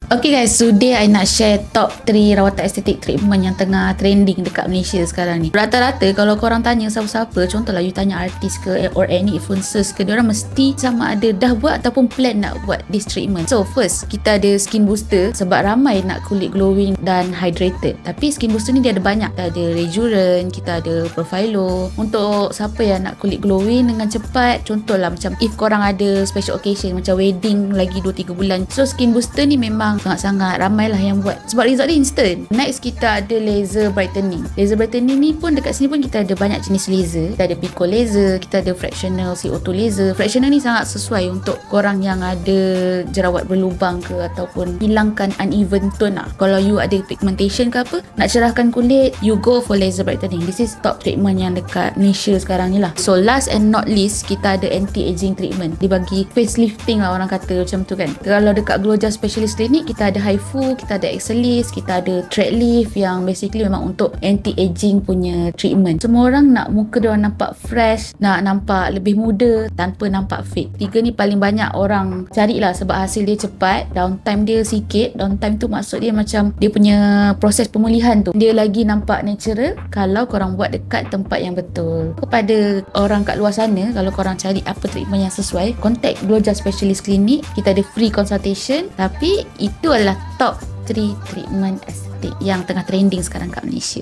Okay guys, today I nak share top 3 rawatan estetik treatment yang tengah trending dekat Malaysia sekarang ni. Rata-rata kalau korang tanya siapa-siapa, contohlah you tanya artis ke or any influencers ke, diorang mesti sama ada dah buat ataupun plan nak buat this treatment. So first, kita ada skin booster sebab ramai nak kulit glowing dan hydrated. Tapi skin booster ni dia ada banyak. Kita ada Rejuven, kita ada Profilo. Untuk siapa yang nak kulit glowing dengan cepat, contohlah macam if korang ada special occasion macam wedding lagi 2-3 bulan. So skin booster ni memang sangat-sangat ramailah yang buat sebab result dia instant. Next kita ada laser brightening. Laser brightening ni pun dekat sini pun kita ada banyak jenis laser. Kita ada pico laser, kita ada fractional CO2 laser. Fractional ni sangat sesuai untuk korang yang ada jerawat berlubang ke ataupun hilangkan uneven tone lah. Kalau you ada pigmentation ke apa, nak cerahkan kulit, you go for laser brightening. This is top treatment yang dekat Malaysia sekarang ni lah. So last and not least, kita ada anti-aging treatment. Dia bagi facelifting lah orang kata macam tu kan. Kalau dekat Glow Just Specialist Clinic, kita ada HIFU, kita ada Excellis, kita ada Threadlift yang basically memang untuk anti-aging punya treatment. Semua orang nak muka dia orang nampak fresh, nak nampak lebih muda tanpa nampak fake. Tiga ni paling banyak orang carilah sebab hasil dia cepat, downtime dia sikit. Downtime tu maksud dia macam dia punya proses pemulihan tu dia lagi nampak natural kalau korang buat dekat tempat yang betul. Kepada orang kat luar sana, kalau korang cari apa treatment yang sesuai, contact Glow Just Specialist Clinic. Kita ada free consultation. Tapi itu adalah top 3 treatment estetik yang tengah trending sekarang kat Malaysia.